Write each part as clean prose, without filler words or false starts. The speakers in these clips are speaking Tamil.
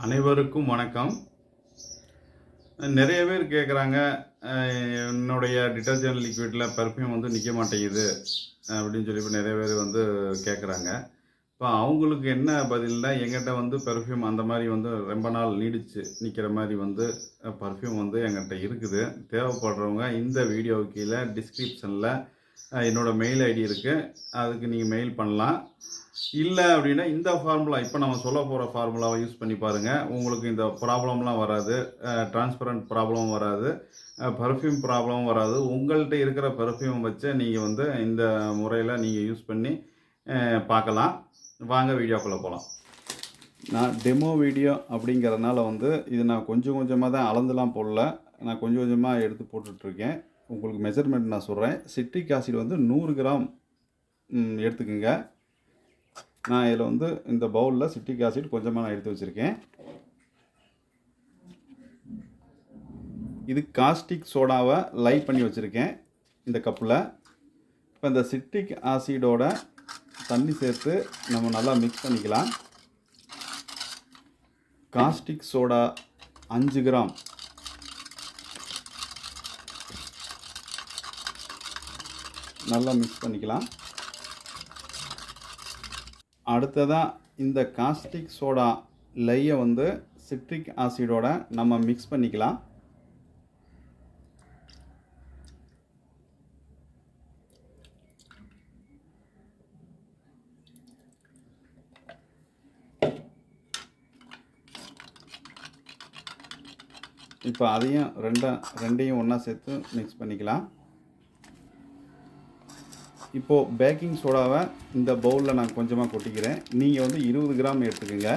அனைவருக்கும் வணக்கம். நிறைய பேர் கேட்குறாங்க, என்னுடைய டிட்டர்ஜென்ட் லிக்விடில் பெர்ஃப்யூம் வந்து நிற்க மாட்டேங்குது அப்படின்னு சொல்லி நிறைய பேர் வந்து கேட்குறாங்க. இப்போ அவங்களுக்கு என்ன பதில்னா, எங்கிட்ட வந்து பெர்ஃப்யூம் அந்த மாதிரி வந்து ரொம்ப நாள் நீடிச்சு நிற்கிற மாதிரி வந்து பர்ஃப்யூம் வந்து எங்கிட்ட இருக்குது. தேவைப்படுறவங்க இந்த வீடியோவுக்கு கீழே டிஸ்கிரிப்ஷனில் என்னோடய மெயில் ஐடி இருக்குது, அதுக்கு நீங்கள் மெயில் பண்ணலாம். இல்லை அப்படின்னா இந்த ஃபார்முலா இப்போ நம்ம சொல்ல போகிற ஃபார்முலாவை யூஸ் பண்ணி பாருங்கள். உங்களுக்கு இந்த ப்ராப்ளம்லாம் வராது, டிரான்ஸ்பரண்ட் ப்ராப்ளமும் வராது, பர்ஃப்யூம் ப்ராப்ளமும் வராது. உங்கள்கிட்ட இருக்கிற பெர்ஃப்யூம் வச்சு நீங்கள் வந்து இந்த முறையில் நீங்கள் யூஸ் பண்ணி பார்க்கலாம். வாங்க வீடியோக்குள்ளே போகலாம். நான் டெமோ வீடியோ அப்படிங்கிறதுனால வந்து இது நான் கொஞ்சம் கொஞ்சமாக தான் அளந்துலாம் போடல, நான் கொஞ்சம் கொஞ்சமாக எடுத்து போட்டுட்ருக்கேன். உங்களுக்கு மெஷர்மெண்ட் நான் சொல்கிறேன். சிட்ரிக் ஆசிட் வந்து 100 கிராம் எடுத்துக்கோங்க. நான் இதில் வந்து இந்த பவுலில் சிட்ரிக் ஆசிட் கொஞ்சமாக நான் எடுத்து வச்சுருக்கேன். இது காஸ்டிக் சோடாவை லைட் பண்ணி வச்சுருக்கேன் இந்த கப்பில். இப்போ இந்த சிட்ரிக் ஆசிடோட தண்ணி சேர்த்து நம்ம நல்லா மிக்ஸ் பண்ணிக்கலாம். காஸ்டிக் சோடா 5 கிராம், நல்லா மிக்ஸ் பண்ணிக்கலாம். அடுத்ததாக இந்த காஸ்டிக் சோடா லையை வந்து சிட்ரிக் ஆசிடோட நம்ம மிக்ஸ் பண்ணிக்கலாம். இப்போ அதையும் ரெண்டையும் ஒன்றா சேர்த்து மிக்ஸ் பண்ணிக்கலாம். இப்போது பேக்கிங் சோடாவை இந்த பவுலில் நான் கொஞ்சமாக கொட்டிக்கிறேன். நீங்கள் வந்து 20 கிராம் எடுத்துக்கோங்க.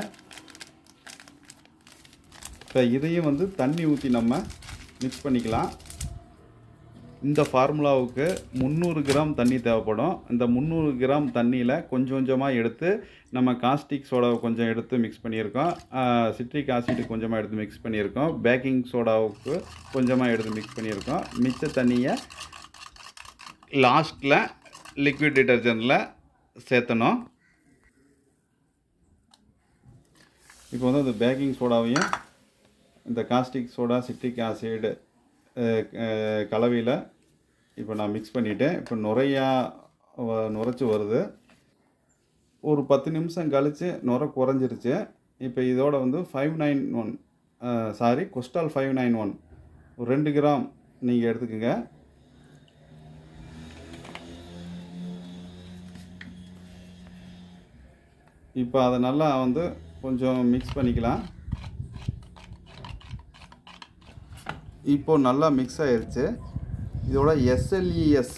இப்போ இதையும் வந்து தண்ணி ஊற்றி நம்ம மிக்ஸ் பண்ணிக்கலாம். இந்த ஃபார்முலாவுக்கு 300 கிராம் தண்ணி தேவைப்படும். இந்த 300 கிராம் தண்ணியில் கொஞ்சம் கொஞ்சமாக எடுத்து நம்ம காஸ்டிக் சோடாவை கொஞ்சம் எடுத்து மிக்ஸ் பண்ணியிருக்கோம், சிட்ரிக் ஆசிட் கொஞ்சமாக எடுத்து மிக்ஸ் பண்ணியிருக்கோம், பேக்கிங் சோடாவுக்கு கொஞ்சமாக எடுத்து மிக்ஸ் பண்ணியிருக்கோம். மிச்ச தண்ணியை லாஸ்ட்டில் லிக்விட் டிட்டர்ஜென்ட்டில் சேர்த்தணும். இப்போ வந்து இந்த பேக்கிங் சோடாவையும் இந்த காஸ்டிக் சோடா சிட்ரிக் ஆசிட் கலவையில் இப்போ நான் மிக்ஸ் பண்ணிவிட்டேன். இப்போ நுரைச்சி வருது. ஒரு 10 நிமிஷம் கழித்து நுரை குறைஞ்சிருச்சு. இப்போ இதோட வந்து qustol 591 ஒரு 2 கிராம் நீங்கள் எடுத்துக்கோங்க. இப்போ அதை நல்லா வந்து கொஞ்சம் மிக்ஸ் பண்ணிக்கலாம். இப்போது நல்லா மிக்ஸ் ஆகிடுச்சு. இதோட SLES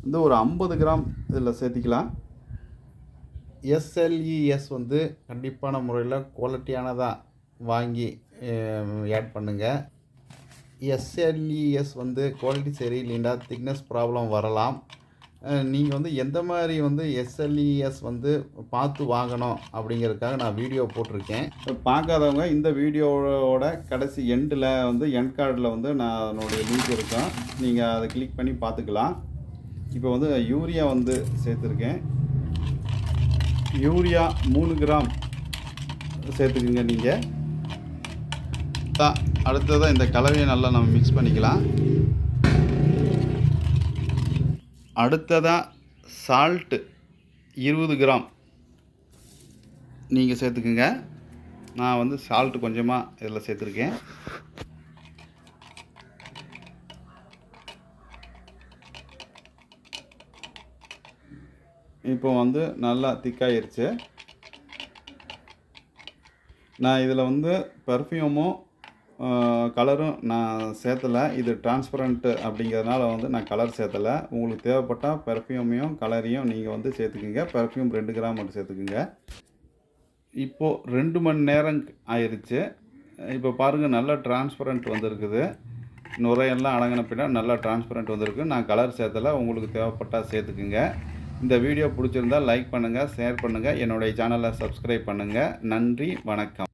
வந்து ஒரு 50 கிராம் இதில் சேர்த்திக்கலாம். SLES வந்து கண்டிப்பான முறையில் குவாலிட்டியானதாக வாங்கி ஆட் பண்ணுங்கள். SLES வந்து குவாலிட்டி சரியில்லைண்டா திக்னஸ் ப்ராப்ளம் வரலாம். நீங்கள் வந்து எந்த மாதிரி வந்து SLES வந்து பார்த்து வாங்கணும் அப்படிங்கிறதுக்காக நான் வீடியோ போட்டிருக்கேன். பார்க்காதவங்க இந்த வீடியோவோட கடைசி எண்டில் வந்து எண்ட் கார்டில் வந்து நான் அதனுடைய லிங்க் இருக்கும், நீங்கள் அதை கிளிக் பண்ணி பார்த்துக்கலாம். இப்போ வந்து யூரியா வந்து சேர்த்துருக்கேன். யூரியா 3 கிராம் சேர்த்துக்குங்க நீங்கள். அடுத்ததாக இந்த கலவையை நல்லா நம்ம மிக்ஸ் பண்ணிக்கலாம். அடுத்ததாக சால்ட்டு 20 கிராம் நீங்கள் சேர்த்துக்குங்க. நான் வந்து சால்ட்டு கொஞ்சமாக இதில் சேர்த்துருக்கேன். இப்போ வந்து நல்லா திக்காயிருச்சு. நான் இதில் வந்து பர்ஃப்யூமும் கலரும் நான் சேர்த்தலை. இது டிரான்ஸ்பரண்ட்டு அப்படிங்கிறதுனால வந்து நான் கலர் சேர்த்தலை. உங்களுக்கு தேவைப்பட்டால் பர்ஃப்யூமையும் கலரையும் நீங்கள் வந்து சேர்த்துக்குங்க. பர்ஃப்யூம் 2 கிராம் மட்டும் சேர்த்துக்குங்க. இப்போது 2 மணி நேரம் ஆயிடுச்சு. இப்போ பாருங்கள், நல்லா டிரான்ஸ்பரண்ட் வந்திருக்குது. நுரையெல்லாம் அடங்கின பின்னாடி நல்லா டிரான்ஸ்பரண்ட் வந்திருக்கு. நான் கலர் சேர்த்தலை, உங்களுக்கு தேவைப்பட்டால் சேர்த்துக்குங்க. இந்த வீடியோ பிடிச்சிருந்தால் லைக் பண்ணுங்கள், ஷேர் பண்ணுங்கள், என்னுடைய சேனலை சப்ஸ்கிரைப் பண்ணுங்கள். நன்றி, வணக்கம்.